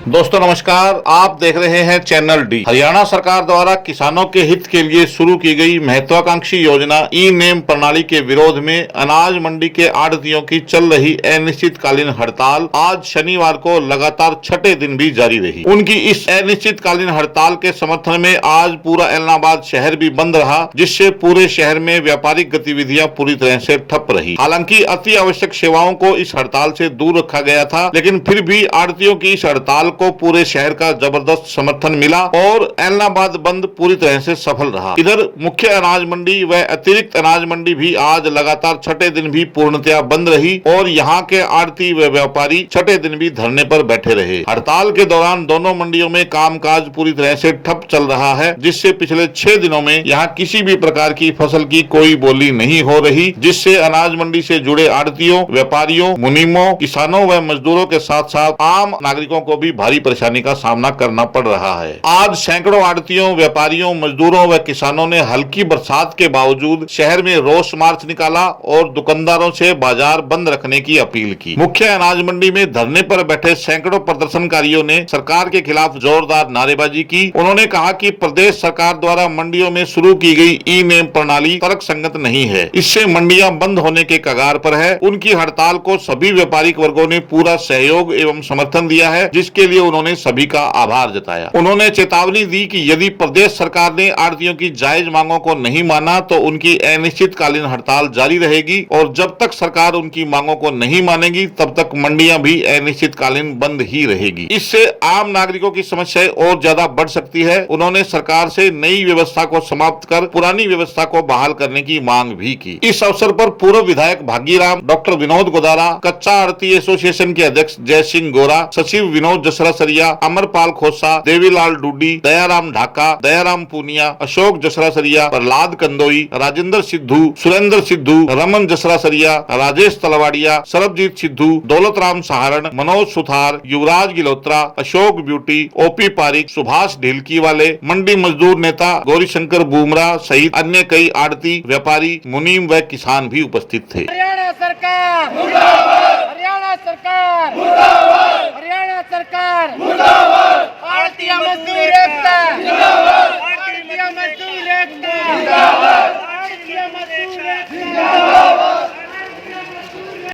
दोस्तों नमस्कार, आप देख रहे हैं चैनल डी। हरियाणा सरकार द्वारा किसानों के हित के लिए शुरू की गई महत्वाकांक्षी योजना ई नेम प्रणाली के विरोध में अनाज मंडी के आढ़तियों की चल रही अनिश्चितकालीन हड़ताल आज शनिवार को लगातार छठे दिन भी जारी रही। उनकी इस अनिश्चितकालीन हड़ताल के समर्थन में आज पूरा इलाहाबाद शहर भी बंद रहा, जिससे पूरे शहर में व्यापारिक गतिविधियां पूरी तरह से ठप रही। हालांकि अति आवश्यक सेवाओं को इस हड़ताल से दूर रखा गया था, लेकिन फिर भी आढ़तियों की इस हड़ताल को पूरे शहर का जबरदस्त समर्थन मिला और इलाहाबाद बंद पूरी तरह से सफल रहा। इधर मुख्य अनाज मंडी व अतिरिक्त अनाज मंडी भी आज लगातार छठे दिन भी पूर्णतया बंद रही और यहाँ के आढ़ती व व्यापारी छठे दिन भी धरने पर बैठे रहे। हड़ताल के दौरान दोनों मंडियों में कामकाज पूरी तरह से ठप चल रहा है, जिससे पिछले 6 दिनों में यहाँ किसी भी प्रकार की फसल की कोई बोली नहीं हो रही, जिससे अनाज मंडी से जुड़े आढ़तियों, व्यापारियों, मुनीमों, किसानों व मजदूरों के साथ साथ आम नागरिकों को भी भारी परेशानी का सामना करना पड़ रहा है। आज सैकड़ों आढ़तियों, व्यापारियों, मजदूरों व किसानों ने हल्की बरसात के बावजूद शहर में रोष मार्च निकाला और दुकानदारों से बाजार बंद रखने की अपील की। मुख्य अनाज मंडी में धरने पर बैठे सैकड़ों प्रदर्शनकारियों ने सरकार के खिलाफ जोरदार नारेबाजी की। उन्होंने कहा कि प्रदेश सरकार द्वारा मंडियों में शुरू की गई ई नेम प्रणाली तर्क संगत नहीं है, इससे मंडियां बंद होने के कगार पर है। उनकी हड़ताल को सभी व्यापारिक वर्गों ने पूरा सहयोग एवं समर्थन दिया है, जिसके लिए उन्होंने सभी का आभार जताया। उन्होंने चेतावनी दी कि यदि प्रदेश सरकार ने आढ़तियों की जायज मांगों को नहीं माना तो उनकी अनिश्चितकालीन हड़ताल जारी रहेगी और जब तक सरकार उनकी मांगों को नहीं मानेगी तब तक मंडियां भी अनिश्चितकालीन बंद ही रहेगी। इससे आम नागरिकों की समस्याएं और ज्यादा बढ़ सकती है। उन्होंने सरकार से नई व्यवस्था को समाप्त कर पुरानी व्यवस्था को बहाल करने की मांग भी की। इस अवसर पर पूर्व विधायक भागीराम, डॉक्टर विनोद गोदारा, कच्चा आढ़ती एसोसिएशन के अध्यक्ष जय सिंह गोरा, सचिव विनोद जसरा सरिया, अमरपाल खोसा, देवीलाल डूडी, दयाराम ढाका, दयाराम पूनिया, अशोक जसरा सरिया, प्रहलाद कंदोई, राजेंद्र सिद्धू, सुरेंद्र सिद्धू, रमन जसरा सरिया, राजेश तलवाड़िया, सरबजीत सिद्धू, दौलत राम सहारण, मनोज सुथार, युवराज गिलोत्रा, अशोक ब्यूटी, ओपी पारिक, सुभाष ढीलकी वाले, मंडी मजदूर नेता गौरीशंकर बुमरा सहित अन्य कई आढ़ती, व्यापारी, मुनीम व किसान भी उपस्थित थे। हरियाणा सरकार मुर्दाबाद, हरियाणा सरकार मुर्दाबाद, हरियाणा सरकार मुर्दाबाद, आढ़ती मजदूर एकता जिंदाबाद, आढ़ती मजदूर एकता जिंदाबाद, आढ़ती मजदूर एकता जिंदाबाद,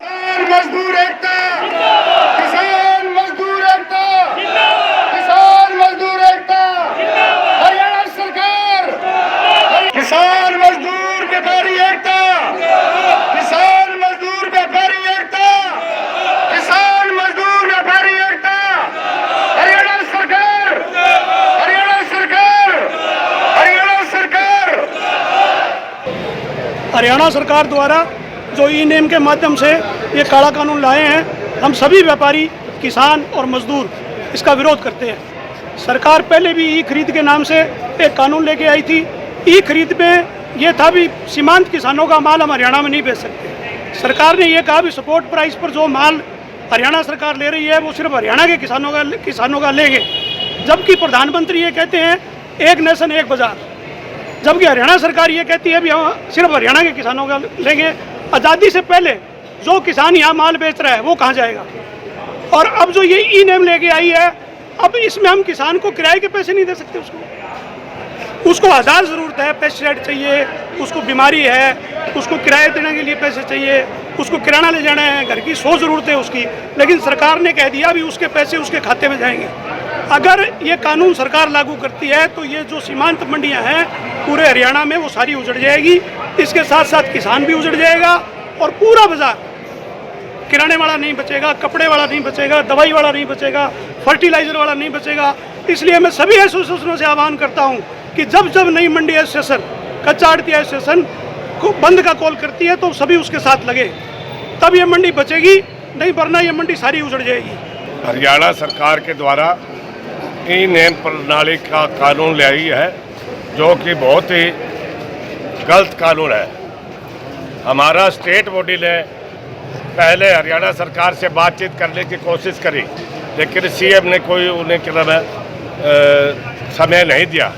किसान मजदूर एकता जिंदाबाद, किसान मजदूर एकता जिंदाबाद, किसान मजदूर एकता जिंदाबाद, हरियाणा सरकार किसान मजदूर व्यापारी एकता, किसान मजदूर व्यापारी एकता, किसान मजदूर व्यापारी एकता, हरियाणा सरकार, हरियाणा सरकार, हरियाणा सरकार। हरियाणा सरकार द्वारा जो ई नेम के माध्यम से ये काला कानून लाए हैं, हम सभी व्यापारी, किसान और मजदूर इसका विरोध करते हैं। सरकार पहले भी ई खरीद के नाम से एक कानून लेके आई थी। ई खरीद में ये था भी सीमांत किसानों का माल हम हरियाणा में नहीं बेच सकते। सरकार ने ये कहा भी सपोर्ट प्राइस पर जो माल हरियाणा सरकार ले रही है वो सिर्फ हरियाणा के किसानों का लेंगे, जबकि प्रधानमंत्री ये कहते हैं एक नेशन एक बाजार, जबकि हरियाणा सरकार ये कहती है भी हम सिर्फ हरियाणा के किसानों का लेंगे। आज़ादी से पहले जो किसान यहाँ माल बेच रहा है वो कहाँ जाएगा? और अब जो ये ई नेम लेके आई है, अब इसमें हम किसान को किराए के पैसे नहीं दे सकते। उसको आधार ज़रूरत है, पेस्टिसाइड चाहिए, उसको बीमारी है, उसको किराए देने के लिए पैसे चाहिए, उसको किराना ले जाना है, घर की 100 ज़रूरत है उसकी, लेकिन सरकार ने कह दिया भी उसके पैसे उसके खाते में जाएंगे। अगर ये कानून सरकार लागू करती है तो ये जो सीमांत मंडियां हैं पूरे हरियाणा में वो सारी उजड़ जाएगी। इसके साथ साथ किसान भी उजड़ जाएगा और पूरा बाजार, किराने वाला नहीं बचेगा, कपड़े वाला नहीं बचेगा, दवाई वाला नहीं बचेगा, फर्टिलाइज़र वाला नहीं बचेगा। इसलिए मैं सभी एसोसिएशनों से आह्वान करता हूँ कि जब जब नई मंडी एसोसिएशन, कच्चा आढ़ती एसोसिएशन को बंद का कॉल करती है तो सभी उसके साथ लगे, तब ये मंडी बचेगी, नहीं वरना ये मंडी सारी उजड़ जाएगी। हरियाणा सरकार के द्वारा ई नेम प्रणाली का कानून लाई है, जो कि बहुत ही गलत कानून है। हमारा स्टेट बॉडी ने पहले हरियाणा सरकार से बातचीत करने की कोशिश करी, लेकिन सीएम ने कोई उन्हें समय नहीं दिया।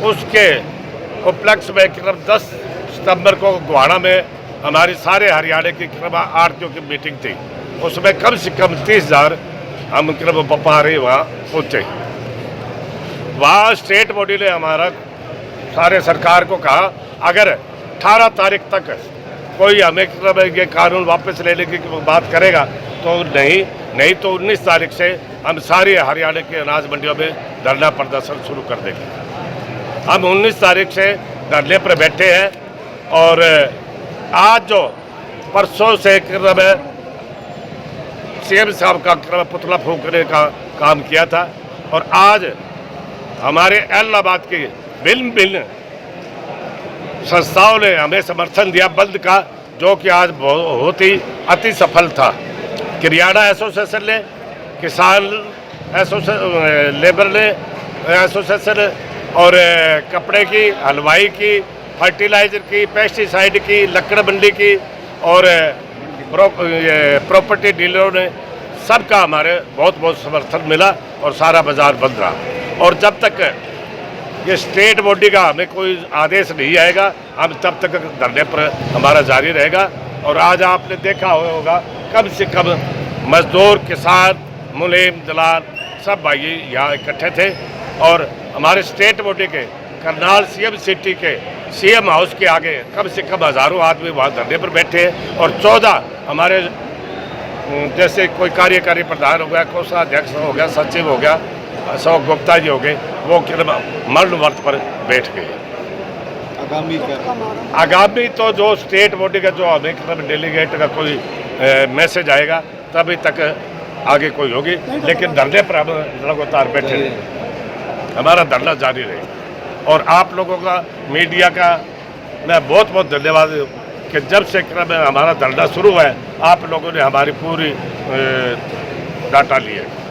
उसके उपलक्ष्य में 10 सितंबर को गोहाना में हमारी सारे हरियाणा की आढ़तियों की मीटिंग थी। उसमें कम से कम 30,000 हम व्यापारी वहाँ पहुँचे। वहाँ स्टेट बॉडी ने हमारा सारे सरकार को कहा अगर 18 तारीख तक कोई हमें ये कानून वापस लेने की बात करेगा तो नहीं तो 19 तारीख से हम सारी हरियाणा की अनाज मंडियों में धरना प्रदर्शन शुरू कर देंगे। हम 19 तारीख से धरने पर बैठे हैं और आज जो परसों से सीएम साहब का पुतला फूंकने का काम किया था और आज हमारे इलाहाबाद की भिन्न संस्थाओं ने हमें समर्थन दिया बंद का, जो कि आज बहुत ही अति सफल था। किराना एसोसिएशन ने, किसान एसोसिएशन, लेबर ने एसोसिएशन और कपड़े की, हलवाई की, फर्टिलाइजर की, पेस्टिसाइड की, लकड़ मंडी की और प्रॉपर्टी डीलरों ने सबका हमारे बहुत समर्थन मिला और सारा बाजार बंद रहा। और जब तक ये स्टेट बॉडी का हमें कोई आदेश नहीं आएगा हम तब तक धरने पर हमारा जारी रहेगा। और आज आपने देखा होगा कम से कम मजदूर, किसान, मुलाजिम, दलाल सब भाई यहाँ इकट्ठे थे और हमारे स्टेट बॉडी के करनाल सीएम सिटी के सीएम हाउस के आगे कम से कम हज़ारों आदमी वहाँ धरने पर बैठे हैं और 14 हमारे जैसे कोई कार्यकारी प्रधान हो गया, कोषाध्यक्ष हो गया, सचिव हो गया, अशोक गुप्ता जी हो गए, वो मरण व्रत पर बैठ गए। आगामी तो जो स्टेट बॉडी का जो हमें डेलीगेट का कोई मैसेज आएगा तभी तक आगे कोई होगी, लेकिन धरने पर हम लगातार बैठे रहेंगे, हमारा धरना जारी रहेगा। और आप लोगों का, मीडिया का मैं बहुत धन्यवाद कि जब से हमारा धरना शुरू हुआ है आप लोगों ने हमारी पूरी डाटा ली है।